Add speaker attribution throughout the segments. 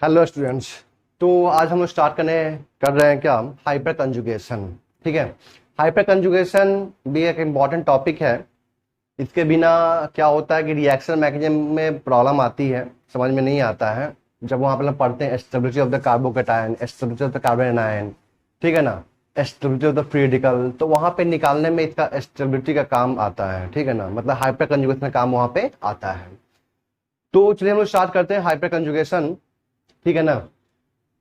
Speaker 1: Hello students. तो आज हम लोग स्टार्ट कर रहे हैं क्या, हाइपर कंजुगेशन। ठीक है। हाइपर कंजुगेशन भी एक इम्पॉर्टेंट टॉपिक है। इसके बिना क्या होता है कि रिएक्शन मैकेनिज्म में प्रॉब्लम आती है, समझ में नहीं आता है। जब वहाँ पर हम पढ़ते हैं stability of the carbocation, stability of the carbon anion, ठीक है ना, stability of the free radical, तो वहाँ पे निकालने में इसका स्टेबिलिटी का काम आता है। ठीक है ना, मतलब हाइपर कंजुगेशन का काम वहाँ पे आता है। तो चलिए हम लोग स्टार्ट करते हैं हाइपर कंजुगेशन। ठीक है ना।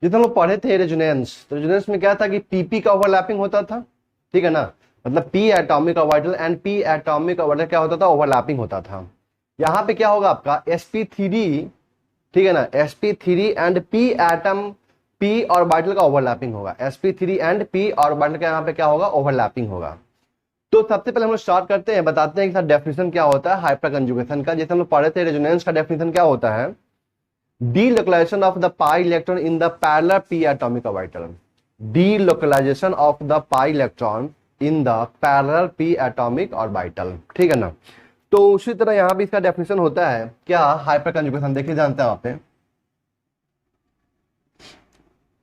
Speaker 1: जितने हम लोग पढ़े थे रेजोनेंस, तो रेजोनेंस में क्या था कि पीपी का ओवरलैपिंग होता था। ठीक है ना, मतलब P atomic orbital and P atomic orbital क्या होता था, ओवरलैपिंग होता था। यहाँ पे क्या होगा आपका sp3, ठीक है ना, sp3 and P atom P orbital का ओवरलैपिंग होगा। sp3 एंड पी ऑर्बिटल का यहाँ पे क्या होगा, ओवरलैपिंग होगा। तो सबसे पहले हम लोग स्टार्ट करते हैं, बताते हैं कि सर डेफिनेशन क्या होता है हाइपर कंजुगेशन का। जैसे हम लोग पढ़े थे रेजोनेंस का डेफिनेशन क्या होता है, delocalization of the pi electron in the parallel p atomic orbital. Delocalization of the pi electron in the parallel p atomic orbital। ठीक है ना। तो उसी तरह यहां भी इसका डेफिनेशन होता है क्या, हाइपर कंजुगेशन। देखिए जानते हैं वहां पे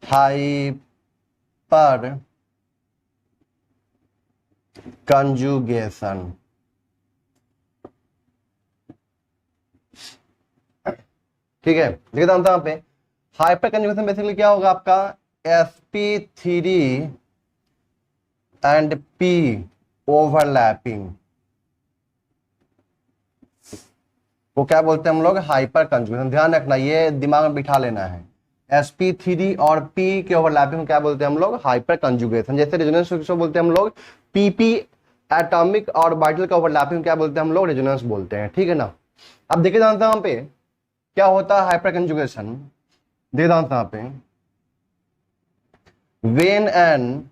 Speaker 1: हाइपर कंजुगेशन। ठीक है, देखिए जानते हैं वहां पे हाइपर कंजुगेशन बेसिकली क्या होगा आपका, sp3 एंड p ओवरलैपिंग वो क्या बोलते हैं हम लोग, हाइपर कंजुगेशन। ध्यान रखना, ये दिमाग में बिठा लेना है। sp3 और p के ओवरलैपिंग को क्या बोलते हैं हम लोग, हाइपर कंजुगेशन। जैसे रेजोनेंस को बोलते हैं हम लोग pp एटॉमिक ऑर्बिटल का ओवरलैपिंग क्या बोलते हैं हम लोग, रेजोनेंस बोलते हैं। ठीक है ना। अब देखिए जानते हैं वहां पे क्या होता है हाइपर कंजुगेशन। देखिए जानते हैं वहां पे when an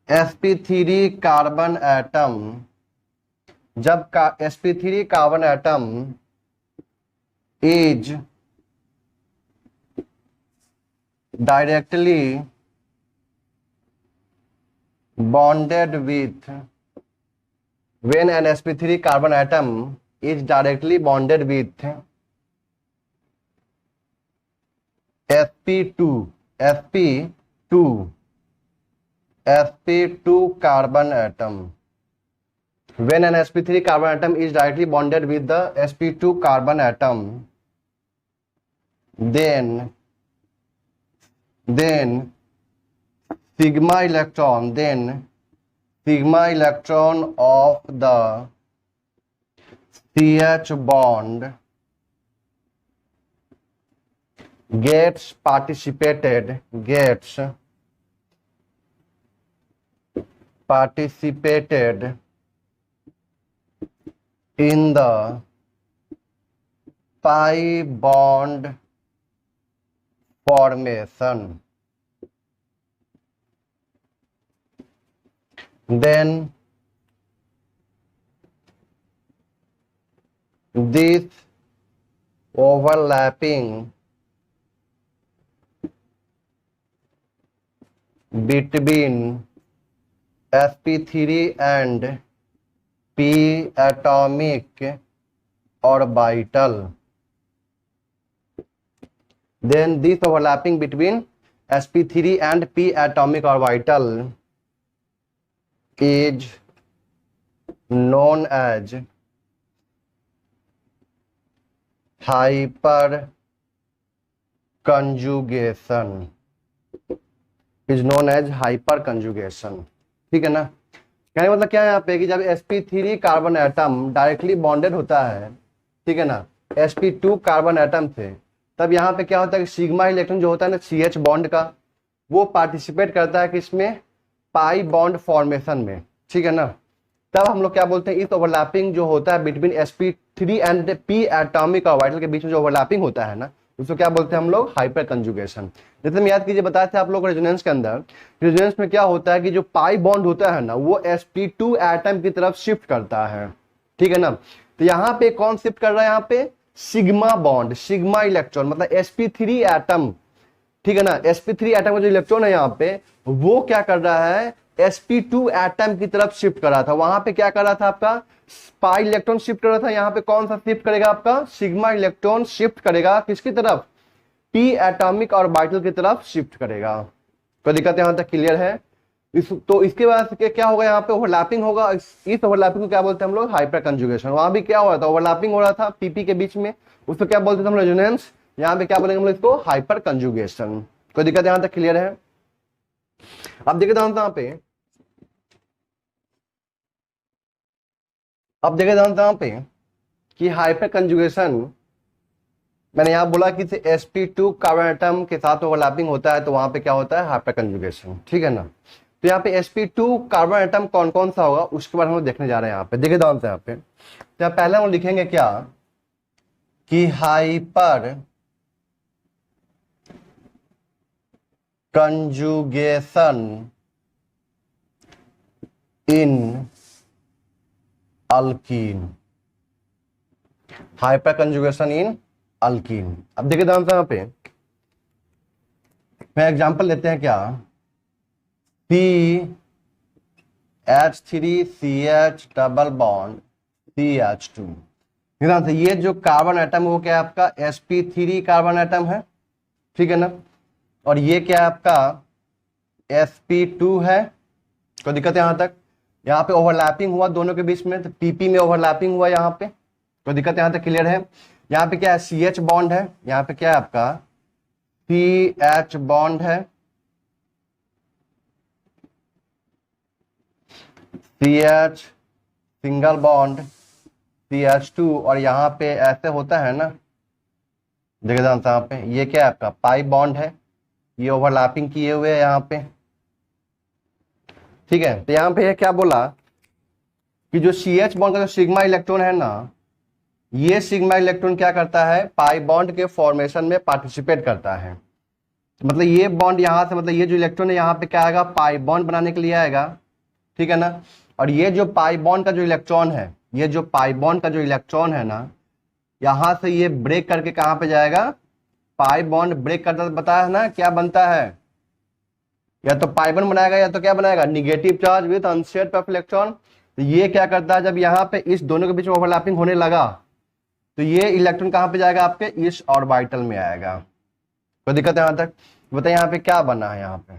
Speaker 1: sp3 carbon atom, जब का sp3 carbon atom is directly bonded with, when an sp3 carbon atom is directly bonded with sp2 sp2 sp2 carbon atom, when an sp3 carbon atom is directly bonded with the sp2 carbon atom, then sigma electron of the CH bond gets participated in the pi bond formation, then this overlapping between sp3 and p atomic orbital, then this overlapping between sp3 and p atomic orbital is known as hyper conjugation, ठीक है ना। कहने मतलब क्या है यहाँ पे कि जब sp3 carbon atom directly bonded होता है, ठीक है ना, sp2 कार्बन एटम से, तब यहाँ पे क्या होता है कि सिग्मा इलेक्ट्रॉन जो होता है ना CH बॉन्ड का, वो पार्टिसिपेट करता है किसमें, पाई बॉन्ड फॉर्मेशन में। ठीक है ना। तब हम लोग क्या बोलते हैं, इस ओवरलैपिंग जो होता है between sp3 and p atomic orbital के बीच में जो ओवरलैपिंग होता है ना, उसको क्या बोलते हैं हम लोग, हाइपर कंजुगेशन। जैसे हम याद कीजिए, बताए थे आप लोग रेजोनेंस के अंदर, रेजोनेंस में क्या होता है कि जो पाई बॉन्ड होता है ना, वो sp2 एटम की तरफ शिफ्ट करता है। ठीक है ना। तो यहाँ पे कौन शिफ्ट कर रहा है, यहाँ पे सिग्मा बॉन्ड, सिग्मा इलेक्ट्रॉन, मतलब sp3 एटम, ठीक है ना, sp3 एटम का जो इलेक्ट्रॉन है यहाँ पे, वो क्या कर रहा है, sp2 एटम की तरफ शिफ्ट कर रहा था। वहां पे क्या कर रहा था आपका, पाई इलेक्ट्रॉन शिफ्ट कर रहा था। यहाँ पे कौन सा शिफ्ट करेगा आपका, सिग्मा इलेक्ट्रॉन शिफ्ट करेगा किसकी तरफ, p p एटॉमिक ऑर्बिटल की तरफ शिफ्ट करेगा। कोई दिक्कत यहां तक क्लियर है? तो इसके बाद क्या होगा, यहाँ पे ओवरलैपिंग होगा। इस ओवरलैपिंग को क्या बोलते हैं हम लोग? Hyper conjugation. वहां भी क्या हो रहा था? ओवरलैपिंग हो रहा था पीपी के बीच में, उसको क्या बोलते थे हम लोग? रेजोनेंस। यहाँ पे क्या बोलेंगे हम लोग इसको? Hyper conjugation. कोई दिक्कत यहां तक क्लियर है? अब देखिए यहाँ पे, अब देखिए यहाँ पे कि हाइपर कंजुगेशन, मैंने यहां बोला कि sp2 कार्बन एटम के साथ ओवरलैपिंग होता है, तो वहां पे क्या होता है? Hyper conjugation. ठीक है ना? तो यहाँ पे sp2 कार्बन एटम कौन कौन सा होगा उसके बारे में हम देखने जा रहे हैं। यहाँ पे देखिए ध्यान से, यहाँ पे तो पहले हम लिखेंगे क्या कि हाइपर कंजुगेशन इन अल्कीन। हाइपर कंजुगेशन इन अल्कीन। अब देखिए ध्यान से, यहाँ पे मैं एग्जांपल लेते हैं क्या, CH3CH डबल बॉन्ड CH2। ध्यान से, ये जो कार्बन एटम है वो क्या है आपका? sp3 कार्बन एटम है। ठीक है ना? और ये क्या है आपका? sp2 है। कोई दिक्कत है यहां तक? यहाँ पे ओवरलैपिंग हुआ दोनों के बीच में, तो pp में ओवरलैपिंग हुआ यहाँ पे। कोई दिक्कत यहां तक क्लियर है? यहाँ पे क्या है? CH बॉन्ड है। यहाँ पे क्या है आपका? CH बॉन्ड है, CH सिंगल बॉन्ड CH2। और यहाँ पे ऐसे होता है ना, देखिए यहाँ पे ये क्या है आपका? पाई बॉन्ड है, ये ओवरलैपिंग किए हुए है यहाँ पे। ठीक है? तो यहाँ पे ये क्या बोला कि जो CH बॉन्ड का जो सिग्मा इलेक्ट्रॉन है ना, ये सिग्मा इलेक्ट्रॉन क्या करता है? पाई बॉन्ड के फॉर्मेशन में पार्टिसिपेट करता है। मतलब ये बॉन्ड यहां से, मतलब ये जो इलेक्ट्रॉन है यहाँ पे क्या आएगा? पाई बॉन्ड बनाने के लिए आएगा। ठीक है ना? और ये जो पाई बॉन्ड का जो इलेक्ट्रॉन है, ये जो पाई बॉन्ड का जो इलेक्ट्रॉन है ना, यहां से ये ब्रेक करके कहां पे जाएगा? पाई बॉन्ड ब्रेक करता, बताया है ना क्या बनता है? या तो पाई बॉन्ड बनाएगा या तो क्या बनाएगा? Negative charge with unshared pair of electron. तो ये क्या करता है? जब यहाँ पे इस दोनों के बीच में ओवरलैपिंग होने लगा, तो ये इलेक्ट्रॉन कहां पे जाएगा? आपके इस ऑर्बिटल में आएगा। कोई दिक्कत है यहां तक? बताइए यहाँ पे क्या बना है? यहाँ पे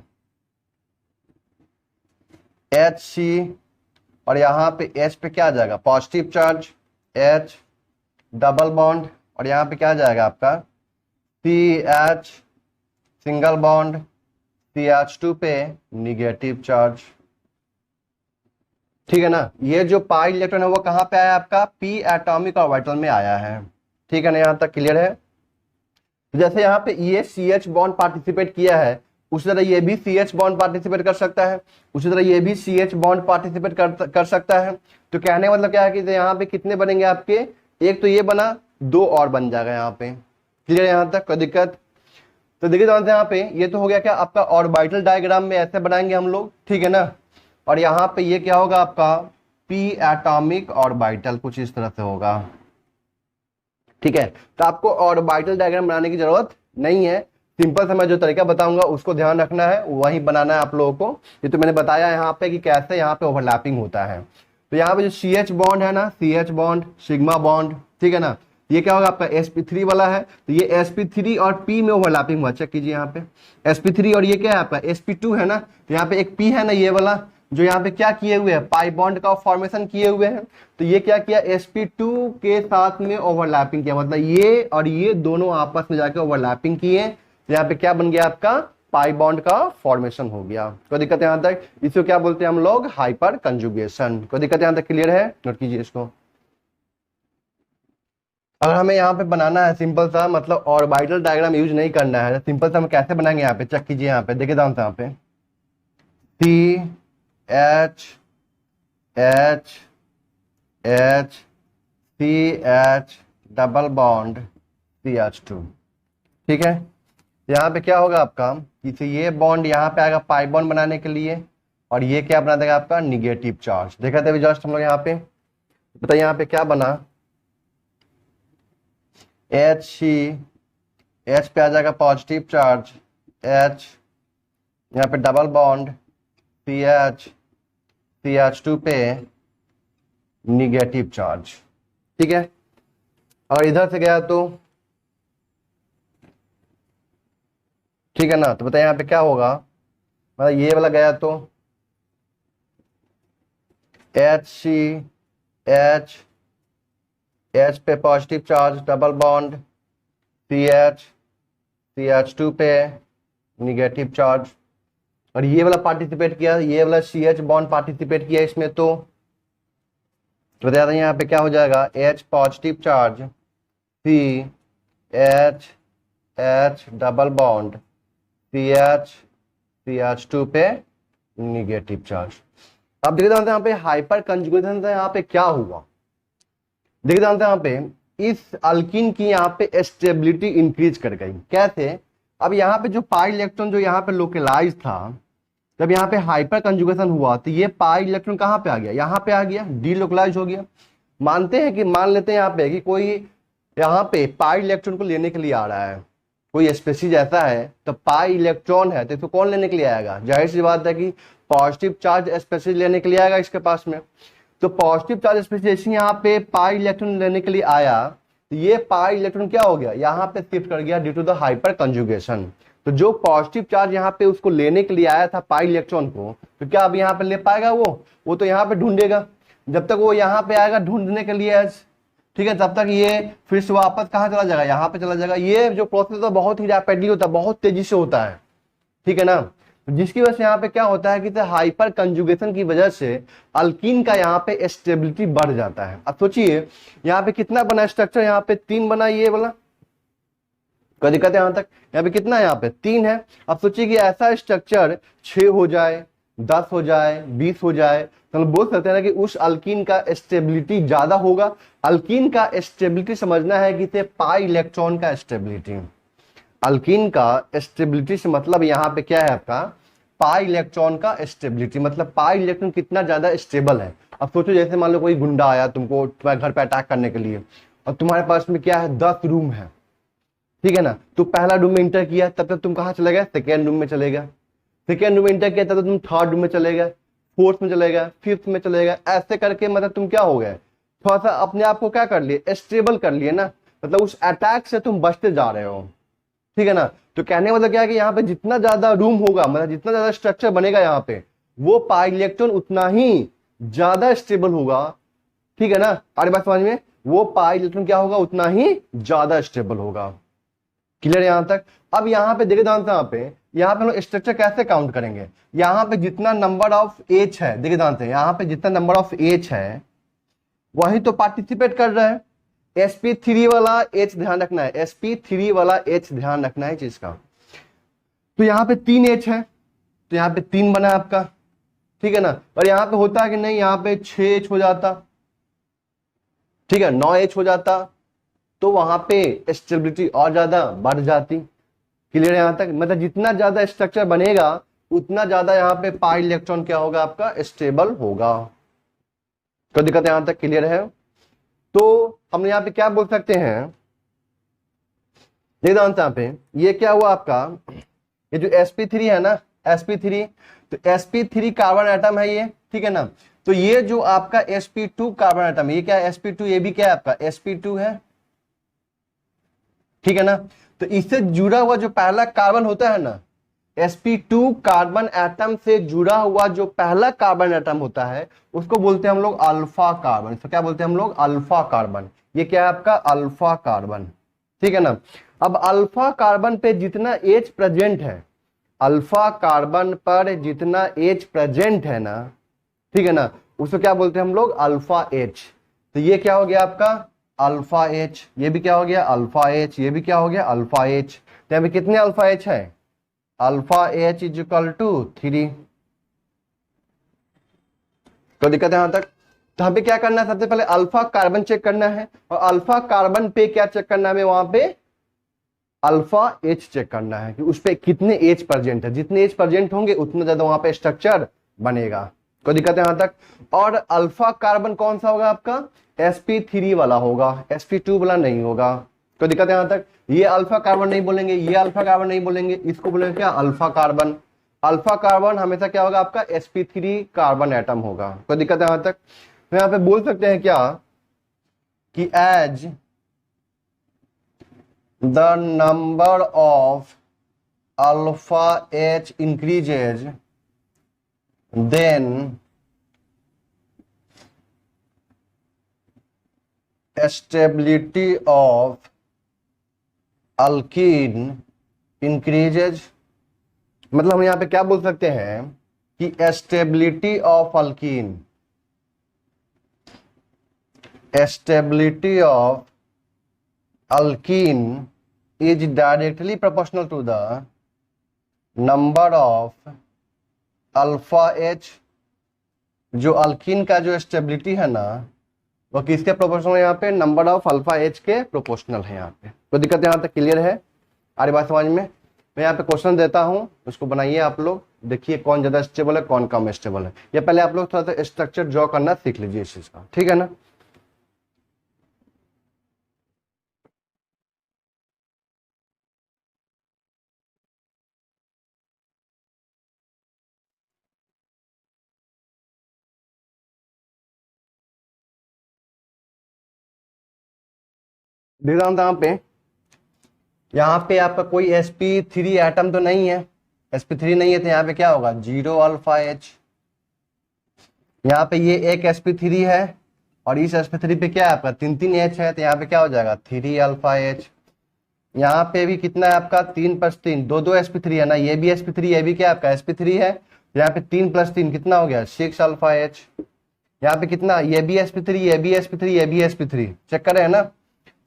Speaker 1: HC, और यहाँ पे H पे क्या आ जाएगा? Positive charge H double bond, और यहाँ पे क्या जाएगा आपका? CH सिंगल बॉन्ड CH2 पे निगेटिव चार्ज। ठीक है ना? ये जो पाई इलेक्ट्रॉन है वो कहां पे आया आपका? p एटॉमिक ऑर्बिटल में आया है। ठीक है ना? यहां तक क्लियर है? तो जैसे यहाँ पे ये CH बॉन्ड पार्टिसिपेट किया है, उसी तरह ये भी CH बॉन्ड पार्टिसिपेट कर सकता है, उसी तरह ये भी CH बॉन्ड पार्टिसिपेट कर सकता है। तो कहने का मतलब क्या है कि यहाँ पे कितने बनेंगे आपके? एक तो ये बना, दो और बन जाएगा यहाँ पे। क्लियर है यहाँ तक? कोई दिक्कत? तो देखिए यहाँ पे ये तो हो गया क्या आपका? ऑर्बिटल डायग्राम में ऐसे बनाएंगे हम लोग। ठीक है ना? और यहाँ पे ये क्या होगा आपका? p एटॉमिक ऑर्बिटल कुछ इस तरह से होगा। ठीक है? तो आपको ऑर्बिटल डायग्राम बनाने की जरूरत नहीं है। सिंपल सा मैं जो तरीका बताऊंगा उसको ध्यान रखना है, वही बनाना है आप लोगों को। ये तो मैंने बताया यहाँ पे कि कैसे यहाँ पे ओवरलैपिंग होता है। तो यहाँ पे जो CH बॉन्ड है ना, CH बॉन्ड सिग्मा बॉन्ड, ठीक है ना, ये क्या होगा आपका? sp3 वाला है, तो ये sp3 और p में ओवरलैपिंग हुआ। चेक कीजिए यहाँ पे sp3 और ये क्या है आपका? sp2 है ना, तो यहाँ पे एक p है ना, ये वाला जो यहाँ पे क्या किए हुए हैं? पाई बॉन्ड का फॉर्मेशन किए हुए हैं। तो ये क्या किया? sp2 के साथ में ओवरलैपिंग किया, मतलब ये और ये दोनों आपस में जाके ओवरलैपिंग किए। तो यहाँ पे क्या बन गया आपका? पाई बॉन्ड का फॉर्मेशन हो गया। कोई दिक्कत यहां तक? इसको क्या बोलते हैं हम लोग? Hyper conjugation. कोई दिक्कत यहां तक क्लियर है? नोट कीजिए इसको। अगर हमें यहाँ पे बनाना है सिंपल सा, मतलब ऑर्बिटल डायग्राम यूज नहीं करना है, सिंपल सा हम कैसे बनाएंगे? यहाँ पे चेक कीजिए, यहाँ पे देखिए ध्यान से, यहाँ पे CH H H CH double bond CH2। ठीक है? यहाँ पे क्या होगा आपका? कि ये बॉन्ड यहाँ पे आएगा पाई बॉन्ड बनाने के लिए, और ये क्या बना देगा आपका? Negative charge. देखा था अभी जस्ट हम लोग यहाँ पे। बताइए यहाँ पे क्या बना? H पे आ जाएगा पॉजिटिव चार्ज H, यहाँ पे डबल बॉन्ड CH CH2 पे निगेटिव चार्ज। ठीक है? और इधर से गया तो ठीक है ना। तो बताइए यहाँ पे क्या होगा, मतलब ये वाला गया तो HC H पे positive charge, double bond CH2 पे निगेटिव चार्ज, और ये वाला पार्टिसिपेट किया, ये वाला CH बॉन्ड पार्टिसिपेट किया इसमें, तो बता दें यहाँ पे क्या हो जाएगा, H positive charge H double bond CH2 पे निगेटिव चार्ज। अब देखिए जानते हैं यहाँ पे हाइपर कंजुगेशन से यहाँ पे क्या हुआ। देखिए जानते हैं यहाँ पे इस अल्कीन की यहाँ पे स्टेबिलिटी इंक्रीज कर गई। कैसे? अब यहाँ पे जो पाई इलेक्ट्रॉन जो यहाँ पे लोकलाइज था, जब यहाँ पे हाइपर कंजुगेशन हुआ तो ये पाई इलेक्ट्रॉन कहाँ पे आ गया, यहाँ पे आ गया, डीलोकलाइज हो गया। मानते हैं कि मान लेते हैं यहाँ पे कि कोई यहाँ पे पाई इलेक्ट्रॉन को लेने के लिए आ रहा है, कोई स्पेसीज ऐसा है तो पाई इलेक्ट्रॉन है, तो इसको कौन लेने के लिए आएगा? जाहिर सी बात है कि पॉजिटिव चार्ज स्पेसीज लेने के लिए आएगा इसके पास में। तो पॉजिटिव चार्ज स्पेसीज जैसे यहाँ पे पाई इलेक्ट्रॉन लेने के लिए आया, तो ये पाई इलेक्ट्रॉन क्या हो गया, यहाँ पे शिफ्ट कर गया due to the hyperconjugation. तो जो पॉजिटिव चार्ज यहाँ पे उसको लेने के लिए आया था पाई इलेक्ट्रॉन को, तो क्या अब यहाँ पे ले पाएगा? वो तो यहाँ पे ढूंढेगा। जब तक वो यहाँ पे आएगा ढूंढने के लिए, ठीक है, तब तक ये फिर से वापस कहाँ चला जाएगा, यहाँ पे चला जाएगा। ये जो प्रोसेस होता है बहुत ही रैपिडली होता है, बहुत तेजी से होता है, ठीक है ना। जिसकी वजह से यहाँ पे क्या होता है कि हाइपर कंजुगेशन की वजह से अल्कीन का यहाँ पे स्टेबिलिटी बढ़ जाता है। अब सोचिए यहाँ पे कितना बना स्ट्रक्चर, यहाँ पे 3 बना, ये वाला कोई दिक्कत है यहाँ तक? यहाँ पे कितना है, यहाँ पे 3 है। अब सोचिए कि ऐसा स्ट्रक्चर 6 हो जाए, 10 हो जाए, 20 हो जाए, तो हम बोल सकते हैं ना कि उस अल्कीन का स्टेबिलिटी ज्यादा होगा। अल्कीन का स्टेबिलिटी समझना है कि पाई इलेक्ट्रॉन का स्टेबिलिटी। अल्कीन का स्टेबिलिटी से मतलब यहाँ पे क्या है आपका, पाई इलेक्ट्रॉन का स्टेबिलिटी, मतलब पाई इलेक्ट्रॉन कितना ज्यादा स्टेबल है। अब सोचो जैसे मान लो कोई गुंडा आया तुमको तुम्हारे घर पे अटैक करने के लिए, और तुम्हारे पास में क्या है, 10 रूम है, ठीक है ना। तो पहला रूम में इंटर किया, तब तक तुम कहाँ चले गए, सेकेंड रूम में चले गए। सेकेंड रूम में इंटर किया तब तक तुम थर्ड रूम में चले गए, फोर्थ में चले गए, फिफ्थ में चले गए। ऐसे करके मतलब तुम क्या हो गए, थोड़ा सा अपने आप को क्या कर लिए, स्टेबल कर लिए ना, मतलब उस अटैक से तुम बचते जा रहे हो, ठीक है ना। तो कहने का मतलब क्या है कि यहाँ पे जितना ज्यादा रूम होगा, मतलब जितना ज्यादा स्ट्रक्चर बनेगा यहाँ पे, वो पाई इलेक्ट्रॉन उतना ही ज्यादा स्टेबल होगा, ठीक है ना। अरे बात समझ में, वो पाई इलेक्ट्रॉन क्या होगा, उतना ही ज्यादा स्टेबल होगा। क्लियर यहां तक? अब यहाँ पे देखे जानते हैं, यहाँ पे हम लोग स्ट्रक्चर कैसे काउंट करेंगे, यहाँ पे जितना नंबर ऑफ एच है, देखे जानते हैं यहाँ पे जितना नंबर ऑफ एच है वही तो पार्टिसिपेट कर रहा है। sp3 वाला एच ध्यान रखना है, sp3 वाला एच ध्यान रखना है चीज का। तो यहाँ पे 3 एच है, तो यहाँ पे 3 बना आपका, ठीक है ना। और यहाँ पे होता है कि नहीं, यहाँ पे 6 एच हो जाता, ठीक है, 9 एच हो जाता, तो वहां पे स्टेबिलिटी और ज्यादा बढ़ जाती। क्लियर है यहां तक? मतलब जितना ज्यादा स्ट्रक्चर बनेगा उतना ज्यादा यहाँ पे पाई इलेक्ट्रॉन क्या होगा, आपका स्टेबल होगा। कोई दिक्कत यहां तक? क्लियर है? तो हम यहाँ पे क्या बोल सकते हैं, ये जानते हैं पे ये क्या हुआ आपका, ये जो sp3 है ना, sp3, तो sp3 कार्बन एटम है ये, ठीक है ना। तो ये जो आपका sp2 कार्बन एटम है, ये क्या है, sp2, ये भी क्या है आपका sp2 है, ठीक है ना। तो इससे जुड़ा हुआ जो पहला कार्बन होता है ना, sp2 कार्बन एटम से जुड़ा हुआ जो पहला कार्बन एटम होता है उसको बोलते हैं हम लोग अल्फा कार्बन। तो क्या बोलते हैं हम लोग, अल्फा कार्बन। ये क्या है आपका, अल्फा कार्बन, ठीक है ना। अब अल्फा कार्बन पे जितना एच प्रेजेंट है, अल्फा कार्बन पर जितना एच प्रेजेंट है ना, ठीक है ना, उसको क्या बोलते हैं हम लोग, अल्फा एच। तो ये क्या हो गया आपका, अल्फा एच, ये भी क्या हो गया, अल्फा एच, ये भी क्या हो गया, अल्फा एच। तो यहाँ पे कितने अल्फा एच है, alpha H is equal to 3। कोई दिक्कत है यहां तक? तो हमें क्या करना है, सबसे पहले अल्फा कार्बन चेक करना है, और अल्फा कार्बन पे क्या चेक करना है, वहां पे अल्फा एच चेक करना है कि उस पे कितने एच प्रेजेंट है। जितने एच प्रेजेंट होंगे उतना ज्यादा वहां पे स्ट्रक्चर बनेगा। कोई दिक्कत है यहां तक? और अल्फा कार्बन कौन सा होगा आपका, sp3 वाला होगा, sp2 वाला नहीं होगा। कोई दिक्कत है यहां तक? ये अल्फा कार्बन नहीं बोलेंगे, ये अल्फा कार्बन नहीं बोलेंगे, इसको बोलेंगे क्या, अल्फा कार्बन। अल्फा कार्बन हमेशा क्या होगा आपका, sp3 कार्बन एटम होगा। कोई दिक्कत है यहां तक? तो यहाँ पे बोल सकते हैं क्या कि as the number of alpha H increases then stability of alkene increases. मतलब हम यहां पे क्या बोल सकते हैं कि stability of alkene, stability of alkene is directly proportional to the number of alpha H. जो अल्कीन का जो स्टेबिलिटी है ना वो किसके प्रोपोर्शनल है? यहाँ पे नंबर ऑफ अल्फा एच के प्रोपोर्शनल है। यहाँ पे कोई दिक्कत यहाँ तक क्लियर है? आरी बात समझ में? मैं यहाँ पे क्वेश्चन देता हूँ, उसको बनाइए आप लोग, देखिए कौन ज्यादा स्टेबल है कौन कम स्टेबल है। ये पहले आप लोग थोड़ा सा स्ट्रक्चर ड्रॉ करना सीख लीजिए इस चीज का, ठीक है ना। देख रहा हूँ यहाँ पे आपका कोई sp3 एटम तो नहीं है, sp3 नहीं है तो यहाँ पे क्या होगा? 0 अल्फा एच। यहाँ पे ये एक sp3 है और इस sp3 पे क्या है आपका 3 एच है, तो यहाँ पे क्या हो जाएगा 3 अल्फा एच। यहाँ पे भी कितना है आपका 3 + 3, दो sp3 है ना, ये भी sp3 ये भी क्या आपका sp3 है, यहाँ पे 3 + 3 कितना हो गया 6 अल्फा एच। यहाँ पे कितना, ये भी sp3 ये भी sp3 ये भी sp3, चेक कर रहे हैं ना।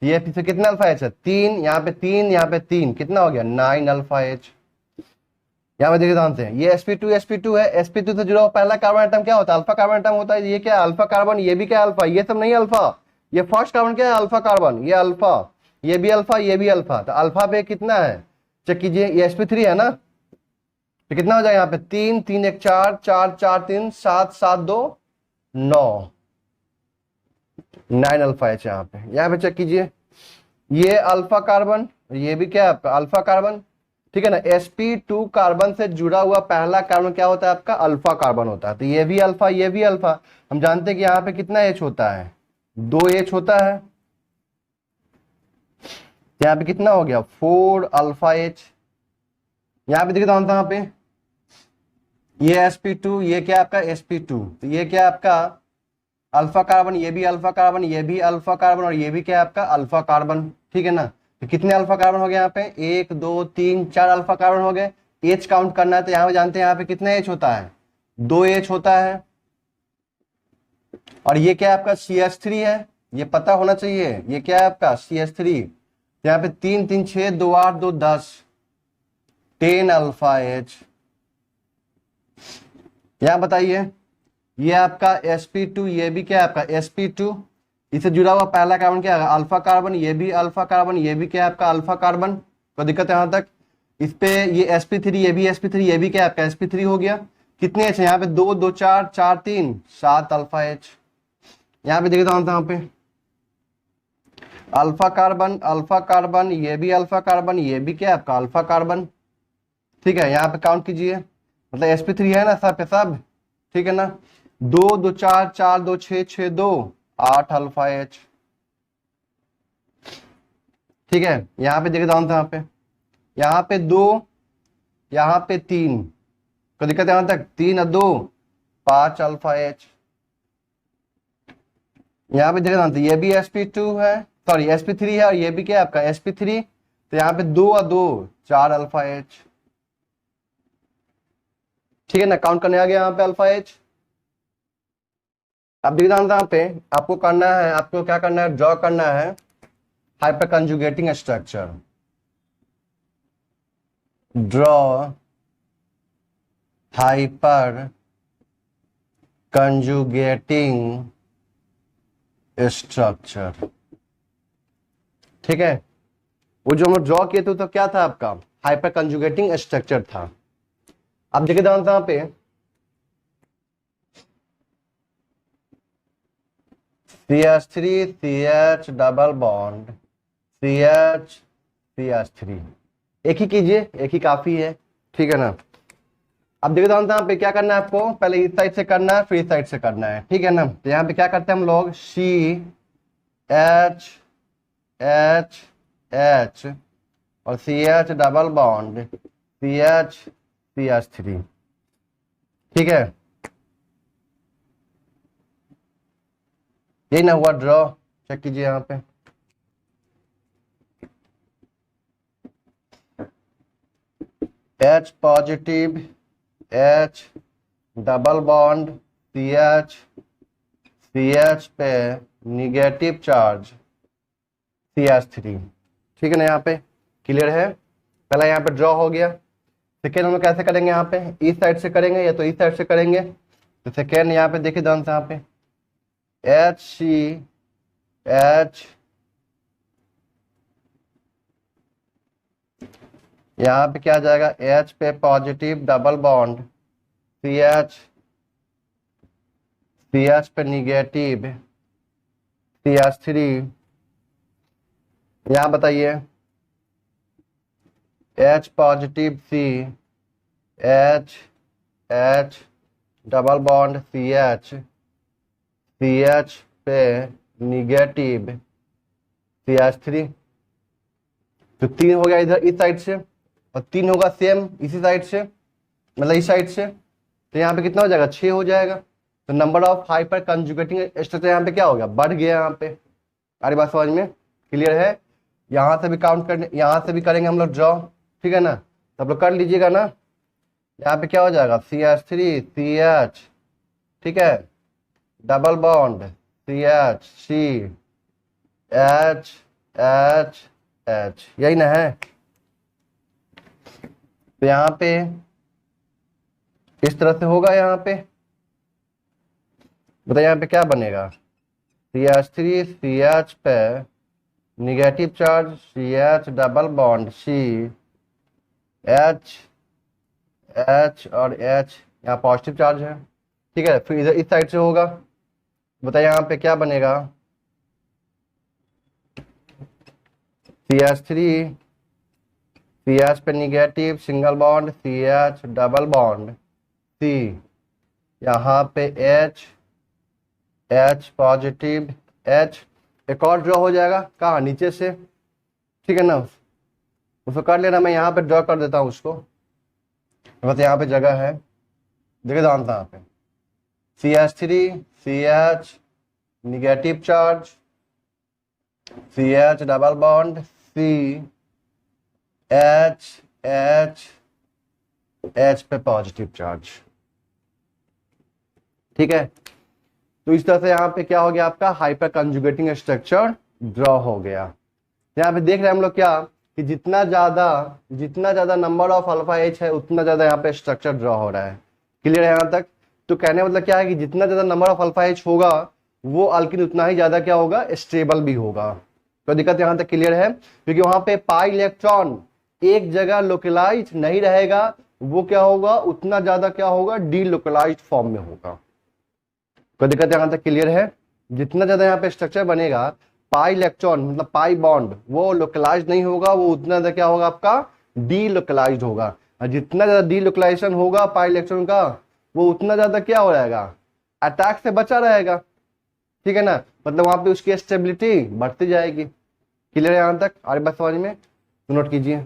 Speaker 1: ये पीछे कितना अल्फा एच है 3, यहाँ पे 3 यहाँ पे 3 कितना हो गया 9 अल्फा एच। यहाँ पे देखिए ध्यान से, ये sp2 है, sp2 से जुड़ा हुआ पहला कार्बन एटम क्या होता है? अल्फा कार्बन एटम होता है। ये क्या है? Alpha carbon. ये भी क्या है? अल्फा। ये सब नहीं अल्फा, ये फर्स्ट कार्बन क्या है? Alpha carbon. ये अल्फा, ये भी अल्फा ये भी अल्फा। तो अल्फा पे कितना है चेक कीजिए, ये sp3 है ना, तो कितना हो जाएगा यहाँ पे 3 3 1 4 4 4 3 7 7 2 9 9 अल्फा एच। यहाँ पे चेक कीजिए, ये अल्फा कार्बन, ये भी क्या है आपका अल्फा कार्बन, ठीक है ना। sp2 कार्बन से जुड़ा हुआ पहला कार्बन क्या होता है आपका? अल्फा कार्बन होता है। तो ये भी अल्फा ये भी अल्फा। हम जानते हैं कि यहाँ पे कितना एच होता है? 2 एच होता है। यहाँ पे कितना हो गया 4 अल्फा एच। यहाँ पे देखिए यहाँ पे ये sp2 ये क्या आपका sp2, तो ये क्या आपका अल्फा कार्बन, ये भी अल्फा कार्बन ये भी अल्फा कार्बन और ये भी क्या है आपका अल्फा कार्बन, ठीक है ना। तो कितने अल्फा कार्बन हो गए यहाँ पे? 1 2 3 4 अल्फा कार्बन हो गए। एच काउंट करना है तो यहाँ पे जानते हैं यहाँ पे कितना एच होता है? 2 एच होता है। और ये क्या है आपका CH3 है, ये पता होना चाहिए। ये क्या है आपका CH3। यहाँ पे 3 3 6 2 8 2 10 10 अल्फा एच। यहाँ बताइए, ये आपका sp2 ये भी क्या है आपका sp2, इससे जुड़ा हुआ पहला कार्बन क्या है? Alpha carbon. ये भी अल्फा कार्बन ये भी क्या है आपका अल्फा कार्बन। कोई दिक्कत है यहाँ तक? इस पे ये sp3 ये भी sp3 ये भी क्या है आपका sp3 हो गया। कितने एच है यहाँ पे? 2 2 4 4 3 7 अल्फा एच। यहाँ पे देखिए यहाँ पे अल्फा कार्बन ये भी अल्फा कार्बन ये भी क्या है आपका अल्फा कार्बन, ठीक है। यहाँ पे काउंट कीजिए, मतलब sp3 है ना सब पे सब, ठीक है ना। 2 2 4 4 2 6 6 2 8 अल्फा एच, ठीक है। यहाँ पे देखिए यहाँ पे 2 यहाँ पे 3, कोई दिक्कत है यहाँ तक? 3 और 2 5 अल्फा एच। यहाँ पे देखिए ये भी sp2 है, सॉरी sp3 है और ये भी क्या है आपका sp3, तो यहाँ पे 2 और 2 4 अल्फा एच, ठीक है ना। काउंट करने आ गया यहाँ पे अल्फा एच। अब देखिए यहाँ पे आपको करना है, आपको क्या करना है? ड्रॉ करना है hyper conjugating structure. Draw hyper conjugating structure, ठीक है। वो जो हम ड्रॉ किए थे तो क्या था आपका? हाइपर कंजुगेटिंग स्ट्रक्चर था। अब देखिए यहाँ पे CH3 CH double bond CH CH3, एक ही कीजिए, एक ही काफी है, ठीक है ना। अब देखिए यहाँ पे क्या करना है आपको? पहले इस साइड से करना है फिर इस साइड से करना है, ठीक है ना। तो यहाँ पे क्या करते हैं हम लोग? CH H H और CH डबल बॉन्ड CH3, ठीक है, यही ना हुआ ड्रॉ, चेक कीजिए यहाँ पे। H positive, H double bond CH पे निगेटिव चार्ज CH3, ठीक है ना, यहाँ पे क्लियर है। पहला यहाँ पे ड्रॉ हो गया। सेकेंड हम लोग कैसे करेंगे, यहाँ पे इस साइड से करेंगे या तो इस साइड से करेंगे। तो सेकेंड यहाँ पे देखिए ध्यान से, यहाँ पे HCH, यहाँ पे क्या आ जाएगा, H पे पॉजिटिव डबल बॉन्ड CH पे निगेटिव CH3, यहाँ बताइए H positive H double bond CH पे निगेटिव CH3, तो 3 हो गया इधर इस साइड से, और 3 होगा सेम इसी साइड से, मतलब इस साइड से। तो यहाँ पे कितना हो जाएगा, 6 हो जाएगा। तो number of hyper conjugating structure यहाँ पे क्या हो गया, बढ़ गया यहाँ पे। अरे बात समझ में क्लियर है। यहाँ से भी काउंट करने, यहाँ से भी करेंगे हम लोग ड्रॉ, ठीक है ना, तो आप लोग कर लीजिएगा ना। यहाँ पे क्या हो जाएगा, CH3 CH, ठीक है, double bond CH H H H, यही ना है। तो यहाँ पे इस तरह से होगा, यहाँ पे बताइए यहाँ पे क्या बनेगा, CH3 CH पे negative charge CH double bond H और H, यहाँ पॉजिटिव चार्ज है, ठीक है। फिर इधर इस साइड से होगा, बताइए यहाँ पे क्या बनेगा, CH3 CH पे negative single bond CH double bond C, यहाँ पे H पॉजिटिव H, एक और ड्रॉ हो जाएगा, कहाँ, नीचे से, ठीक है ना, उसको कर लेना। मैं यहाँ पे ड्रॉ कर देता हूँ उसको, बस यहाँ पे जगह है, देखिए ध्यान से यहाँ पे CH3 CH negative charge CH double bond C H पे पॉजिटिव चार्ज, ठीक है। तो इस तरह से यहाँ पे क्या हो गया, आपका हाइपर कंजुगेटिंग स्ट्रक्चर ड्रॉ हो गया। यहाँ पे देख रहे हैं हम लोग क्या, कि जितना ज्यादा नंबर ऑफ अल्फा एच है, उतना ज्यादा यहाँ पे स्ट्रक्चर ड्रॉ हो रहा है। क्लियर है यहाँ तक। तो कहने मतलब क्या है कि जितना ज्यादा नंबर ऑफ अल्फा एच होगा, वो अल्किन उतना ही ज्यादा क्या होगा, स्टेबल भी होगा। तो दिक्कत यहाँ तक क्लियर है, क्योंकि वहां पे पाई इलेक्ट्रॉन एक जगह लोकलाइज नहीं रहेगा, वो क्या होगा, उतना ज्यादा क्या होगा, डी लोकलाइज फॉर्म में होगा। कोई दिक्कत यहाँ तक क्लियर है। जितना ज्यादा यहाँ पे स्ट्रक्चर बनेगा, पाई इलेक्ट्रॉन मतलब पाई बॉन्ड वो लोकलाइज नहीं होगा, वो उतना ज्यादा क्या होगा, आपका डी लोकलाइज होगा। और जितना ज्यादा डी लोकलाइजेशन होगा पाई इलेक्ट्रॉन का, वो उतना ज्यादा क्या हो जाएगा, अटैक से बचा रहेगा, ठीक है ना, मतलब वहां पे उसकी स्टेबिलिटी बढ़ती जाएगी। क्लियर है यहाँ तक। और बस समझ में नोट कीजिए।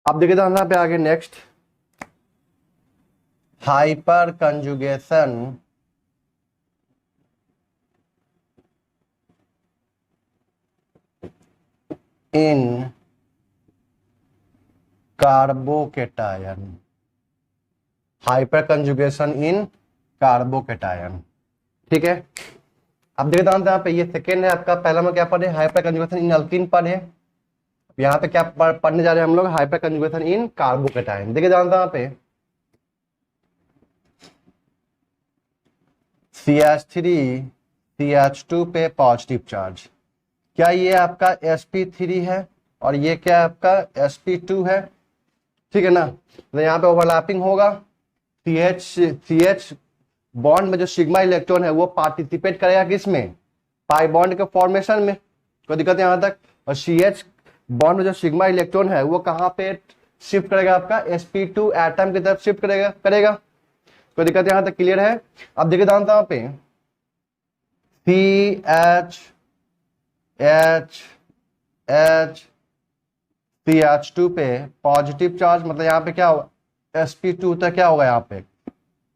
Speaker 1: अब देखिए तो यहाँ पे आगे नेक्स्ट हाइपर कंजुगेशन इन कार्बोकेटायन, हाइपर कंजुगेशन इन कार्बोकेटायन, ठीक है। अब देखिए यहाँ पे ये सेकेंड है आपका, पहला में क्या पढ़े, हाइपर कंजुगेशन इन अल्कीन पढ़े। यहाँ पे क्या पढ़ने जा रहे हैं हम लोग, हाइपर कंजुगेशन इन कार्बोकेटायन। देखिए जानते हैं यहाँ पे CH3 CH2 पे पॉजिटिव चार्ज, क्या ये आपका sp3 है और ये क्या आपका sp2 है, ठीक है ना। तो यहाँ पे ओवरलैपिंग होगा, CH बॉन्ड में जो सिग्मा इलेक्ट्रॉन है वो पार्टिसिपेट करेगा किसमें, पाई बॉन्ड के फॉर्मेशन में। कोई दिक्कत है यहाँ तक। और CH बॉन्ड में जो सिग्मा इलेक्ट्रॉन है वो कहाँ पे शिफ्ट करेगा, आपका sp2 एटम की तरफ शिफ्ट करेगा। कोई दिक्कत यहाँ तक क्लियर है। अब देखिए यहाँ पे CH एच एच CH2 पे पॉजिटिव चार्ज, मतलब यहाँ पे क्या होगा sp2 तक क्या होगा, यहाँ पे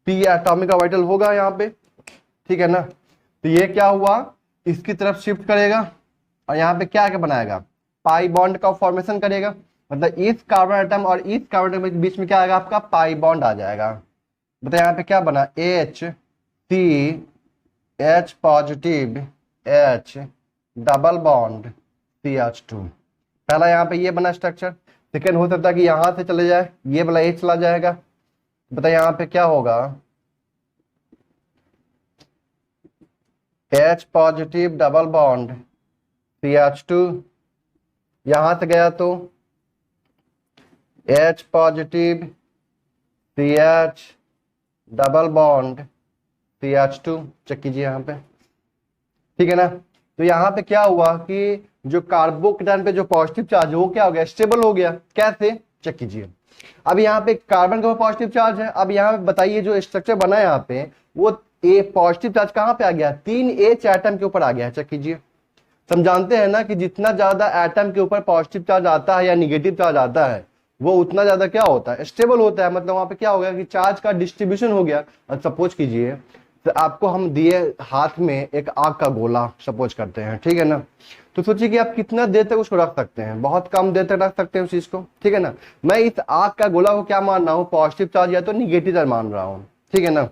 Speaker 1: p एटॉमिक ऑर्बिटल होगा यहाँ पे, ठीक है ना। तो ये क्या हुआ, इसकी तरफ शिफ्ट करेगा और यहाँ पे क्या क्या बनाएगा, पाई बॉन्ड का फॉर्मेशन करेगा। मतलब इस कार्बन एटम और इस कार्बन एटम के बीच में क्या आएगा, आपका पाई बॉन्ड आ जाएगा। बताइए यहाँ पे क्या बना, H positive H double bond CH2। पहला यहाँ पे ये बना स्ट्रक्चर। सेकेंड हो सकता है कि यहां से चले जाए, ये वाला H चला जाएगा। बताइए यहाँ पे क्या होगा, H positive double bond CH2, यहां से गया तो H positive CH double bond CH2, check कीजिए यहाँ पे, ठीक है ना। तो यहाँ पे क्या हुआ कि जो कार्बोकेटायन पे जो पॉजिटिव चार्ज है वो क्या हो गया, स्टेबल हो गया। कैसे, चेक कीजिए। अब यहाँ पे कार्बन के ऊपर पॉजिटिव चार्ज है। अब यहाँ पे बताइए जो स्ट्रक्चर बना है यहाँ पे, वो ए पॉजिटिव चार्ज कहाँ पे आ गया, 3H एटम के ऊपर आ गया है। चेक कीजिए। हम जानते हैं ना कि जितना ज्यादा एटम के ऊपर पॉजिटिव चार्ज आता है या निगेटिव चार्ज आता है, वो उतना ज्यादा क्या होता है, स्टेबल होता है। मतलब वहां पे क्या हो गया कि चार्ज का डिस्ट्रीब्यूशन हो गया। और सपोज कीजिए तो आपको हम दिए हाथ में एक आग का गोला, सपोज करते हैं, ठीक है ना। तो सोचिए कि आप कितना देर तक उसको रख सकते हैं, बहुत कम देर तक रख सकते हैं उस चीज को, ठीक है ना। मैं इस आग का गोला को क्या मान रहा हूँ, पॉजिटिव चार्ज या तो निगेटिव चार्ज मान रहा हूँ, ठीक है ना।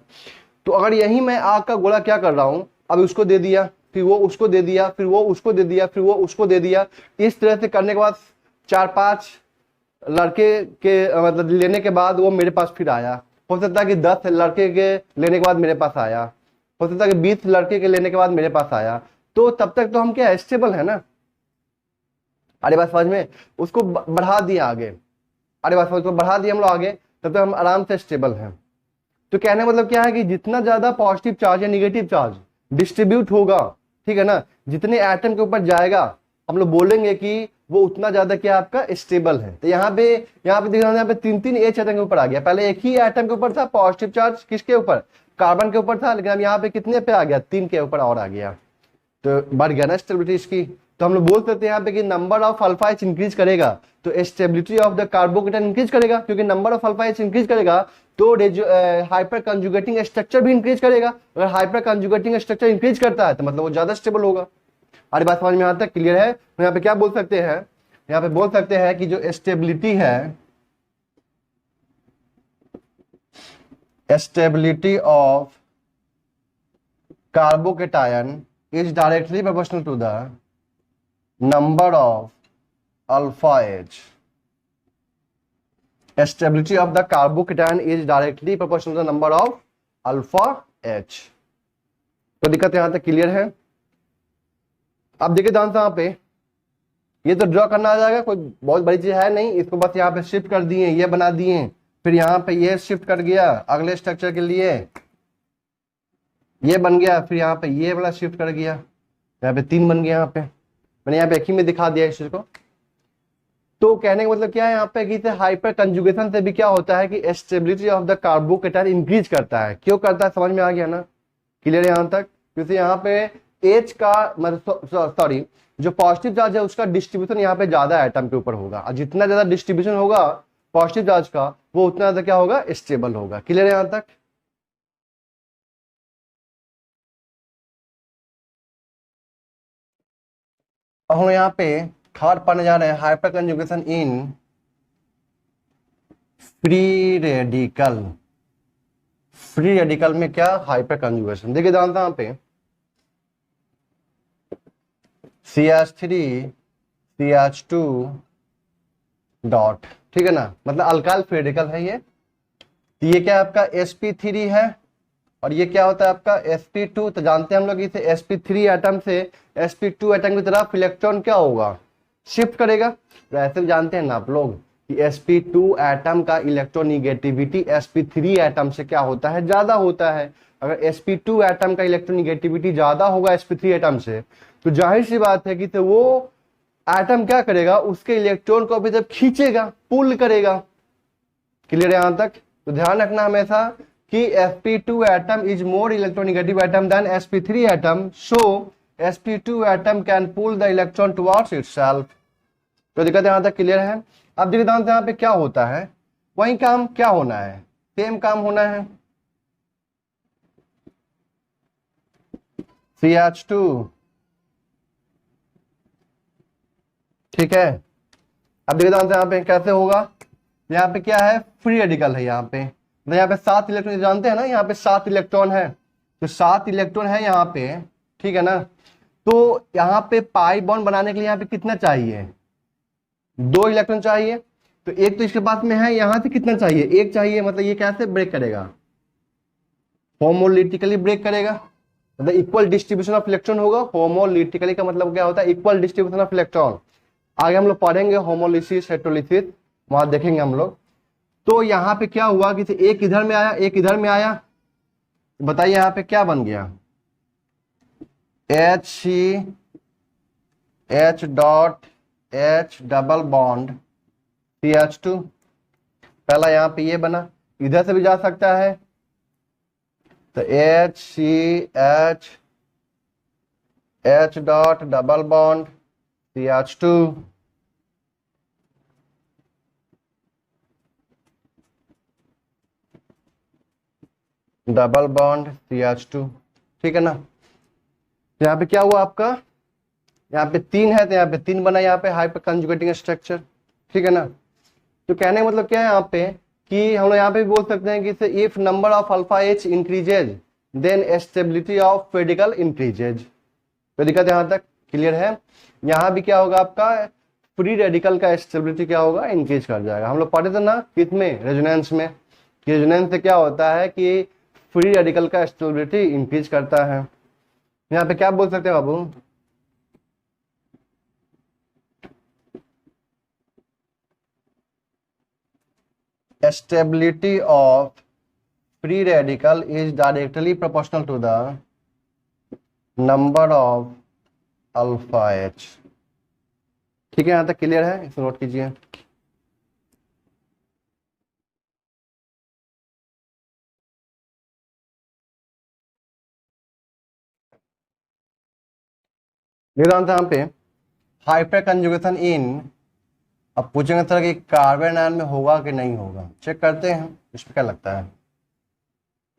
Speaker 1: तो अगर यही मैं आग का गोला क्या कर रहा हूँ, अब उसको दे दिया, फिर वो उसको दे दिया, फिर वो उसको दे दिया, फिर वो उसको दे दिया, इस तरह से करने के बाद 4-5 लड़के के मतलब लेने के बाद वो मेरे पास फिर आया। हो सकता है कि 10 लड़के के लेने के बाद मेरे पास आया, हो सकता है कि 20 लड़के के लेने के बाद मेरे पास आया। तो तब तक तो हम क्या स्टेबल है ना। अरे बात समझ में, उसको बढ़ा दिया आगे, अरे बात समझ को बढ़ा दिया हम लोग आगे, तब तक हम आराम से स्टेबल हैं। तो कहने मतलब क्या है कि जितना ज्यादा पॉजिटिव चार्ज या निगेटिव चार्ज डिस्ट्रीब्यूट होगा, ठीक है ना, जितने एटम के ऊपर जाएगा, हम लोग बोलेंगे कि वो उतना ज्यादा क्या आपका स्टेबल है। तो यहाँ पे देख रहे हैं, 3 H एटम के ऊपर आ गया। पहले एक ही एटम के ऊपर था पॉजिटिव चार्ज, किसके ऊपर, कार्बन के ऊपर था, लेकिन अब यहाँ पे कितने पे आ गया, 3 के ऊपर और आ गया। तो बढ़ गया ना स्टेबिलिटी इसकी। तो हम लोग बोल सकते हैं यहाँ पे कि number of alpha H increase करेगा तो stability of the carbocation increase करेगा, क्योंकि number of alpha H increase करेगा तो हाइपर कंजुगेटिंग स्ट्रक्चर भी इंक्रीज करेगा। अगर हाइपर कंजुगेटिंग स्ट्रक्चर इंक्रीज करता है तो मतलब वो ज्यादा स्टेबल होगा। हमारी बात समझ में यहाँ तक क्लियर है। तो यहाँ पे क्या बोल सकते हैं, यहाँ पे बोल सकते हैं कि जो स्टेबिलिटी है, stability of carbocation is directly proportional to the number of alpha H. Stability of the carbocation is directly proportional to the number of alpha H. तो दिक्कत यहां तक क्लियर है। अब देखिए ध्यान से यहाँ पे, ये तो ड्रॉ करना आ जाएगा, कोई बहुत बड़ी चीज है नहीं। इसको बस यहाँ पे शिफ्ट कर दिए, ये बना दिए, फिर यहाँ पे ये शिफ्ट कर गया अगले स्ट्रक्चर के लिए, ये बन गया, फिर यहाँ पे ये वाला शिफ्ट कर गया, यहाँ पे 3 बन गया। यहाँ पे मैंने यहाँ पे एक ही में दिखा दिया इस चीज को। तो कहने का मतलब क्या है यहाँ पे कि हाइपर कंजुगेशन से भी क्या होता है कि stability of the carbocation increase करता है। क्यों करता है, समझ में आ गया ना, क्लियर है यहाँ तक। क्योंकि यहाँ पे एच का मतलब सॉरी जो पॉजिटिव चार्ज है उसका डिस्ट्रीब्यूशन यहाँ पे ज्यादा एटम के ऊपर होगा, और जितना ज्यादा डिस्ट्रीब्यूशन होगा पॉजिटिव चार्ज का वो उतना ज्यादा क्या होगा, स्टेबल होगा। क्लियर है यहाँ तक। हम यहाँ पे थर्ड पढ़ने जा रहे हैं, hyper conjugation in free radical. Free radical में क्या हाइपर कंजुगेशन, देखिए जानता यहाँ पे CH3 CH2 डॉट, ठीक है ना, मतलब अल्काइल फ्री रेडिकल है ये। तो ये क्या आपका sp3 है और ये क्या होता है आपका sp2। तो जानते हैं हम लोग इसे sp3 एटम से sp2 एटम की तरफ इलेक्ट्रॉन क्या होगा, शिफ्ट करेगा। तो ऐसे भी जानते हैं ना आप लोग कि sp2 एटम का इलेक्ट्रोनिगेटिविटी sp3 एटम से क्या होता है, ज्यादा होता है। अगर sp2 एटम का इलेक्ट्रोनिगेटिविटी ज्यादा होगा sp3 एटम से, तो जाहिर सी बात है कि तो वो एटम क्या करेगा, उसके इलेक्ट्रॉन को अभी जब खींचेगा, पुल करेगा। क्लियर है यहां तक। तो ध्यान रखना हमेशा कि sp2 atom is more electronegative atom than sp3 atom, so sp2 atom can pull the electron towards itself. तो दिक्कत यहां तक क्लियर है। अब देखिए यहाँ पे क्या होता है, वही काम क्या होना है, सेम काम होना है। CH2, ठीक है। अब देखिए यहाँ पे कैसे होगा, यहाँ पे क्या है, फ्री रेडिकल है यहाँ पे, तो यहाँ पे 7 इलेक्ट्रॉन जानते हैं ना, यहाँ पे 7 इलेक्ट्रॉन है, तो 7 इलेक्ट्रॉन है यहाँ पे, ठीक है ना। तो यहाँ पे पाई बॉन्ड बनाने के लिए यहाँ पे कितना चाहिए, 2 इलेक्ट्रॉन चाहिए। तो एक तो इसके पास में है, यहाँ से कितना चाहिए, 1 चाहिए। मतलब ये कैसे ब्रेक करेगा, होमोलिटिकली ब्रेक करेगा, मतलब इक्वल डिस्ट्रीब्यूशन ऑफ इलेक्ट्रॉन होगा। होमोलिटिकली का मतलब क्या होता है, इक्वल डिस्ट्रीब्यूशन ऑफ इलेक्ट्रॉन। आगे हम लोग पढ़ेंगे होमोलिसिस हेटेरोलिसिस, वहां देखेंगे हम लोग। तो यहाँ पे क्या हुआ कि एक इधर में आया, एक इधर में आया, बताइए यहाँ पे क्या बन गया, H dot H double bond CH2। पहला यहाँ पे ये बना, इधर से भी जा सकता है, तो H dot double bond CH2, double bond CH2, ठीक है ना। यहाँ पे क्या हुआ आपका, यहाँ पे 3 है तो यहाँ पे 3 बना, यहाँ पे हाइपर कंजुगेटिंग स्ट्रक्चर, ठीक है ना। तो कहने का मतलब क्या है यहाँ पे कि हम लोग यहाँ पे भी बोल सकते हैं कि if number of alpha H increases then stability of radical increases. तो दिक्कत यहाँ तक क्लियर है। यहाँ भी क्या होगा आपका, फ्री रेडिकल का स्टेबिलिटी क्या होगा, इंक्रीज कर जाएगा। हम लोग पढ़े थे ना किसमें, रेजोनेंस में, कि रेजोनेंस से क्या होता है कि फ्री रेडिकल का स्टेबिलिटी इंक्रीज करता है। यहाँ पे क्या बोल सकते हैं बाबू, stability of free radical is directly proportional to the number of alpha H। ठीक है, यहां तक क्लियर है, इसे नोट कीजिए। यहाँ पे हाइपर कंजुगेशन इन, अब पूछेंगे सर कि कार्बन आयन में होगा कि नहीं होगा, चेक करते हैं इस पे क्या लगता है।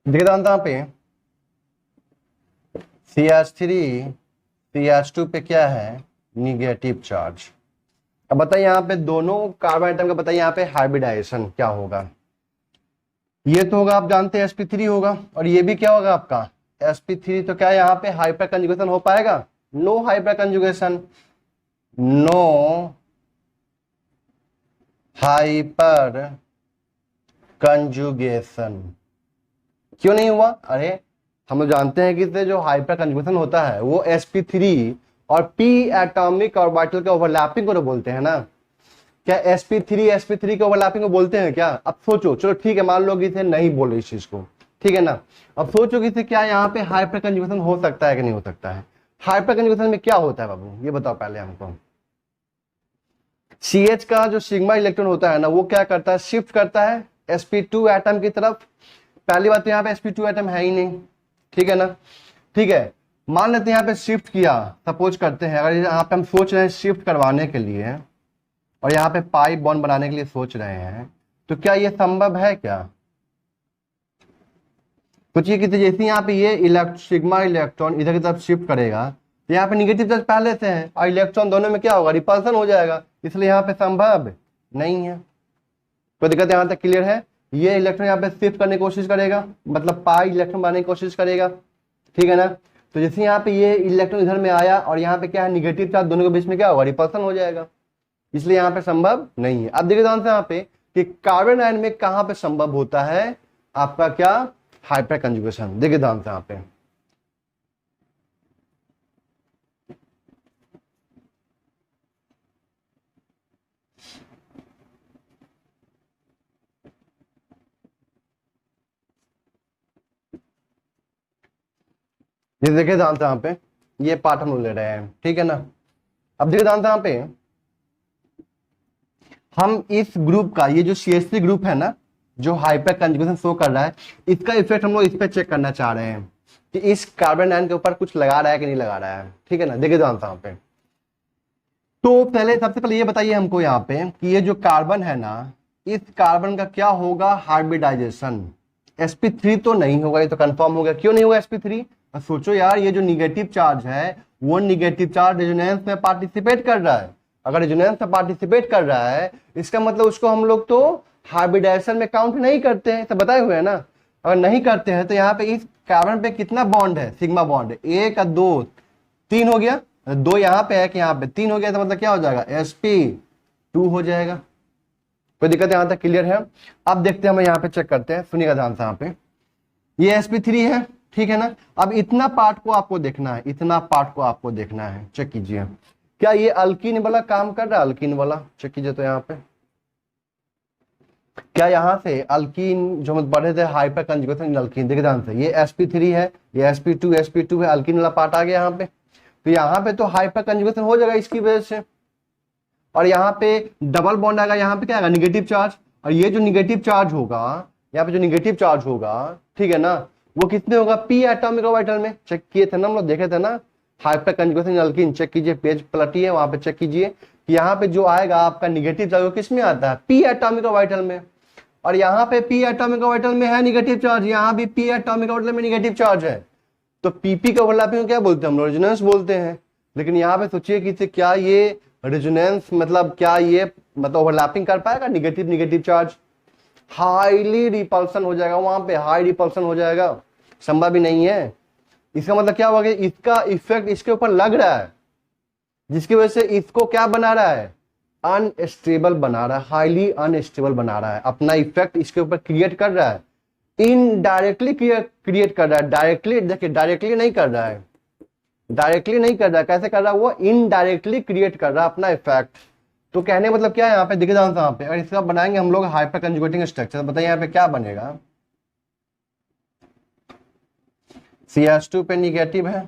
Speaker 1: देखिए यहाँ पे CH3 CH2 पे क्या है, निगेटिव चार्ज। अब बताइए यहाँ पे दोनों कार्बन आइटम का बताइए यहाँ पे हाइब्रिडाइजेशन क्या होगा। ये तो होगा, आप जानते हैं sp3 होगा, और ये भी क्या होगा आपका sp3। तो क्या यहाँ पे हाइपर कंजुगेशन हो पाएगा, no hyperconjugation, no hyperconjugation. क्यों नहीं हुआ, अरे हम लोग जानते हैं कि जो हाइपर कंजुगेशन होता है वो sp3 और p एटॉमिक ऑर्बिटल के ओवरलैपिंग को बोलते हैं ना। क्या sp3 के ओवरलैपिंग को बोलते हैं क्या। अब सोचो, चलो ठीक है, मान लो कि इसे नहीं बोले इस चीज को, ठीक है ना। अब सोचो कि इसे क्या यहाँ पे हाइपर कंजुगेशन हो सकता है कि नहीं हो सकता है। हाइपर कंजुगेशन में क्या होता है बाबू, ये बताओ पहले हमको। CH का जो सिग्मा इलेक्ट्रॉन होता है ना, वो क्या करता है, शिफ्ट करता है sp2 एटम की तरफ। पहली बात तो यहाँ पे sp2 एटम है ही नहीं, ठीक है ना। ठीक है, मान लेते हैं यहाँ पे शिफ्ट किया, सपोज करते हैं, अगर यहाँ पे हम सोच रहे हैं शिफ्ट करवाने के लिए और यहाँ पे पाई बॉन्ड बनाने के लिए सोच रहे हैं, तो क्या ये संभव है क्या। सोचिए कि जैसे यहाँ पे ये सिग्मा इलेक्ट्रॉन इधर की तरफ शिफ्ट करेगा, तो यहाँ पे निगेटिव चार्ज पहले से है और इलेक्ट्रॉन दोनों में क्या होगा, रिपल्सन हो जाएगा, इसलिए यहाँ पे संभव नहीं है। कोई दिक्कत यहाँ तक क्लियर है। ये इलेक्ट्रॉन यहाँ पे शिफ्ट करने की कोशिश करेगा, मतलब पाई इलेक्ट्रॉन बनाने की कोशिश करेगा, ठीक है ना। तो जैसे यहाँ पे ये इलेक्ट्रॉन इधर में आया और यहाँ पे क्या है, निगेटिव चार्ज, दोनों के बीच में क्या होगा, रिपल्सन हो जाएगा, इसलिए यहाँ पे संभव नहीं है। अब देखिए ध्यान से यहाँ पे कि कार्बन आयन में कहाँ पे संभव होता है आपका क्या, हाइपर कंजुगेशन। देखिए ध्यान से यहाँ पे ये देखिए ध्यान से यहाँ पे ये पार्ट हम लोग ले रहे हैं, ठीक है ना। अब देखिए ध्यान से यहाँ पे हम इस ग्रुप का, ये जो CH3 ग्रुप है ना, जो हाइपर कंजुगेशन शो कर रहा है, इसका इफेक्ट हम लोग इस पे चेक करना चाह रहे हैं। कि इस कार्बन आयन के ऊपर कुछ लगा रहा है कि नहीं लगा रहा है, ठीक है ना। देखिए ध्यान से यहाँ पे, तो पहले सबसे पहले ये बताइए हमको यहाँ पे कि ये जो कार्बन है ना, इस कार्बन का क्या होगा हाइब्रिडाइजेशन। sp3 तो नहीं होगा, ये तो कंफर्म हो गया। क्यों नहीं होगा sp3? सोचो यार, ये जो निगेटिव चार्ज है वो निगेटिव चार्ज रेजोनेंस में पार्टिसिपेट कर रहा है। अगर रेजोनेंस में पार्टिसिपेट कर रहा है इसका मतलब उसको हम लोग तो हाइब्रिडाइजेशन में काउंट नहीं करते हैं, तो बताए हुए हैं ना। अगर नहीं करते हैं तो यहाँ पे इस कार्बन पे कितना बॉन्ड है, सिग्मा बॉन्ड है, 1 और 2 3 हो गया, 2 यहाँ पे है कि यहाँ पे 3 हो गया, तो मतलब क्या हो जाएगा sp2 हो जाएगा। कोई दिक्कत यहाँ तक क्लियर है? अब देखते हैं, हम यहाँ पे चेक करते हैं, सुनिएगा ध्यान से। यहाँ पे ये sp3 है, ठीक है ना। अब इतना पार्ट को आपको देखना है, इतना पार्ट को आपको देखना है, चेक कीजिए क्या ये अल्कीन वाला काम कर रहा है, अल्कीन वाला चेक कीजिए। तो यहाँ पे क्या यहाँ से अल्कीन जो हम पढ़े थे हाइपर कंजुगेशन अल्कीन, देखिए ध्यान से, ये sp3 है, ये sp2 है, अल्कीन वाला पार्ट आ गया यहाँ पे। तो यहाँ पे तो हाइपर कंजुगेशन हो जाएगा इसकी वजह से, और यहाँ पे डबल बॉन्ड आएगा, यहाँ पे क्या आएगा निगेटिव चार्ज। और ये जो निगेटिव चार्ज होगा, यहाँ पे जो निगेटिव चार्ज होगा, ठीक है ना, वो कितने होगा, p एटॉमिक ऑर्बिटल में। चेक किए थे ना हम लोग, देखे थे ना हाइपर कंजुगेशन अल्कीन। चेक कीजिए, पेज पलटिए, वहां पे चेक कीजिए कि यहाँ पे जो आएगा आपका निगेटिव चार्ज वो किस में आता है, p एटॉमिक ऑर्बिटल में। और यहाँ पे p एटॉमिक ऑर्बिटल में है निगेटिव चार्ज, यहाँ भी p एटॉमिक ऑर्बिटल में निगेटिव चार्ज है। तो pp का ओवरलैपिंग को क्या बोलते हैं हम लोग, रेजोनेंस बोलते हैं। लेकिन यहाँ पे सोचिए कि क्या ये रेजोनेंस मतलब क्या ये मतलब ओवरलैपिंग कर पाएगा negative negative charge? Highly repulsion हो जाएगा, वहां पे हाई रिपल्सन हो जाएगा, संभव ही नहीं है। इसका मतलब क्या होगा, इसका इफेक्ट इसके ऊपर लग रहा है, जिसकी वजह से इसको क्या बना रहा है, अनस्टेबल बना रहा है, हाईली अनस्टेबल बना रहा है, अपना इफेक्ट इसके ऊपर क्रिएट कर रहा है, इनडायरेक्टली क्रिएट कर रहा है। डायरेक्टली देखिए, डायरेक्टली नहीं कर रहा है, डायरेक्टली नहीं कर रहा है, कैसे कर रहा है वो, इनडायरेक्टली क्रिएट कर रहा है अपना इफेक्ट। तो कहने मतलब क्या है यहाँ पे, दिखे यहाँ पे, अगर इसका बनाएंगे हम लोग हाइपर कंजुगेटिंग स्ट्रक्चर, बताइए यहाँ पे क्या बनेगा। CH2 पे निगेटिव है,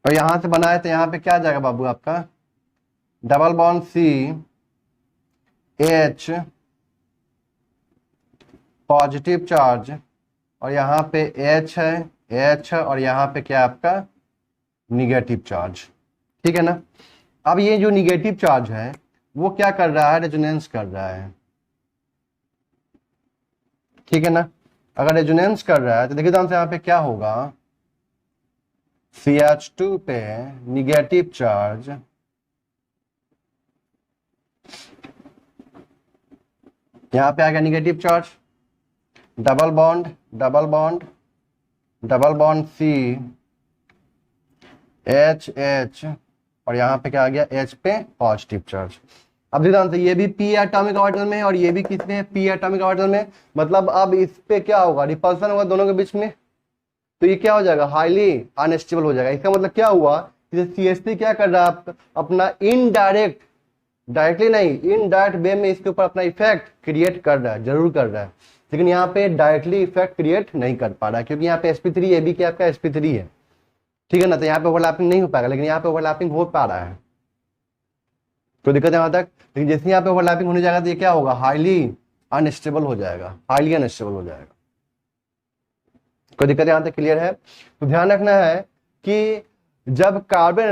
Speaker 1: और यहां से बनाए तो यहाँ पे क्या जाएगा बाबू आपका, double bond CH positive charge, और यहाँ पे H है, H और यहाँ पे क्या आपका निगेटिव चार्ज, ठीक है ना। अब ये जो निगेटिव चार्ज है वो क्या कर रहा है, रेजोनेंस कर रहा है, ठीक है ना। अगर रेजोनेंस कर रहा है तो देखिए ध्यान से यहाँ पे क्या होगा, CH2 पे निगेटिव चार्ज, यहाँ पे आ गया negative charge, double bond double bond double bond CH और यहाँ पे क्या आ गया, H पे पॉजिटिव चार्ज। अब ध्यान से, ये भी p एटॉमिक ऑर्बिटल में है और ये भी किसमें है, p एटॉमिक ऑर्बिटल में। मतलब अब इस पे क्या होगा, रिपल्सन होगा दोनों के बीच में, तो ये क्या हो जाएगा, हाईली अनस्टेबल हो जाएगा। इसका मतलब क्या हुआ, CH3 क्या कर रहा है, अपना इनडायरेक्ट, डायरेक्टली नहीं इनडायरेक्ट वे में इसके ऊपर अपना इफेक्ट क्रिएट कर रहा है, जरूर कर रहा है, लेकिन यहाँ पे डायरेक्टली इफेक्ट क्रिएट नहीं कर पा रहा है, क्योंकि यहाँ पे sp3 ये भी क्या आपका sp3 है, ठीक है ना। तो यहाँ पे ओवरलैपिंग नहीं हो पाएगा, लेकिन यहाँ पे ओवरलैपिंग हो पा रहा है, कोई दिक्कत है यहाँ तक। लेकिन जैसे यहाँ पे ओवरलैपिंग होने जाएगा तो ये क्या होगा, हाईली अनस्टेबल हो जाएगा, हाईली अनस्टेबल हो जाएगा। कोई दिक्कत यहाँ तक क्लियर है? तो ध्यान रखना है कि जब कार्बन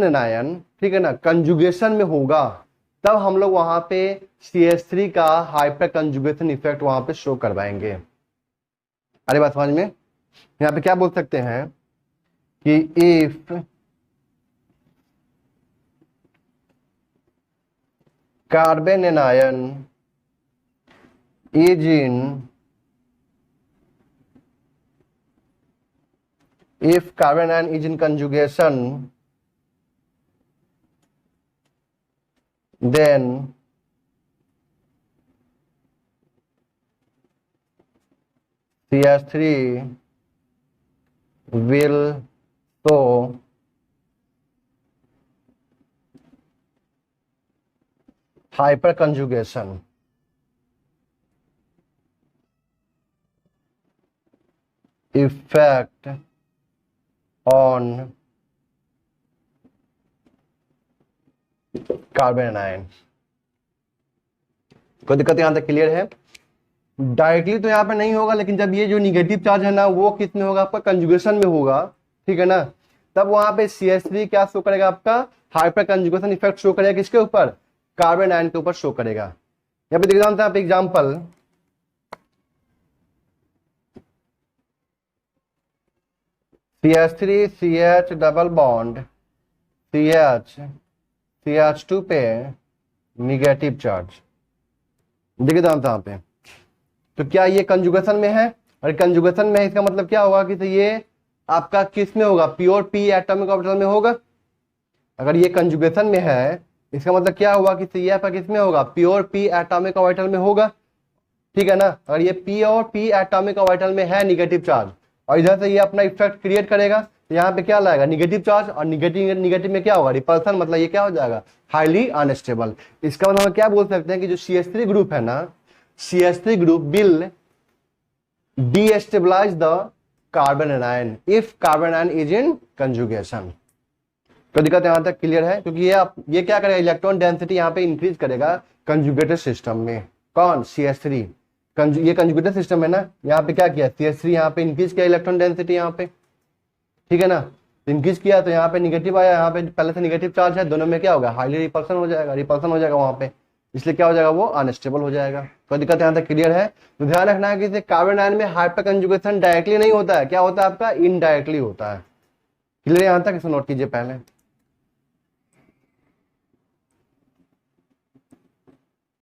Speaker 1: एनायन ठीक है ना कंजुगेशन में होगा, तब हम लोग वहां पे CH3 का हाइपर कंजुगेशन इफेक्ट वहां पे शो करवाएंगे। अरे बात समझ में, यहाँ पे क्या बोल सकते हैं कि if carbon anion is in if carbon ion is in conjugation, then CH3 will show hyperconjugation effect on carbon ion. कोई दिक्कत यहां तक क्लियर है? डायरेक्टली तो यहाँ पे नहीं होगा, लेकिन जब ये जो निगेटिव चार्ज है ना वो किस में होगा, आपका कंजुगेशन में होगा, ठीक है ना, तब वहां पे CH3 क्या शो करेगा, आपका हाइपर कंजुगेशन इफेक्ट शो करेगा, किसके ऊपर, कार्बन आयन के ऊपर शो करेगा। यहाँ पे देख रहा हूं example, CH3 CH double bond CH2 पे निगेटिव चार्ज, देखिए यहाँ पे, तो क्या ये कंजुगेशन में है, और कंजुगेशन में है इसका मतलब क्या होगा कि तो ये आपका किस में होगा, प्योर p एटॉमिक ऑर्बिटल में होगा। अगर ये कंजुगेशन में है इसका मतलब क्या हुआ कि तो ये आपका किस में होगा, प्योर p एटॉमिक ऑर्बिटल में होगा, ठीक है ना। अगर ये p और p एटॉमिक ऑर्बिटल में है निगेटिव चार्ज, और इधर से ये अपना इफेक्ट क्रिएट करेगा, तो यहाँ पे क्या लाएगा, निगेटिव चार्ज, और निगेटिव निगेटिव में क्या होगा, रिपल्सन, मतलब ये क्या हो जाएगा, हाईली अनस्टेबल। इसका मतलब हम क्या बोल सकते हैं कि जो CH3 ग्रुप है ना, CH3 group will destabilize the carbon anion if carbon ion is in conjugation। तो दिक्कत यहां तक क्लियर है, क्योंकि ये क्या करेगा, इलेक्ट्रॉन डेंसिटी यहाँ पे इंक्रीज करेगा कंजुगेटेड सिस्टम में, कौन, CH3। ये कंजुगेटेड सिस्टम है ना, यहाँ पे क्या किया, CH3 यहाँ पे इंक्रीज किया इलेक्ट्रॉन डेंसिटी यहाँ पे, ठीक है ना, इंक्रीज किया तो यहाँ पे निगेटिव आया, यहाँ पे पहले से निगेटिव चार्ज है, दोनों में क्या होगा, हाईली रिपल्सन हो जाएगा वहां पे, इसलिए क्या हो जाएगा, वो अनस्टेबल हो जाएगा। कोई दिक्कत यहाँ तक क्लियर है। तो ध्यान रखना है कि कार्बन आयन में हाइपर कंजुगेशन डायरेक्टली नहीं होता है, क्या होता है आपका, इनडायरेक्टली होता है। क्लियर यहाँ तक, इसको नोट कीजिए पहले।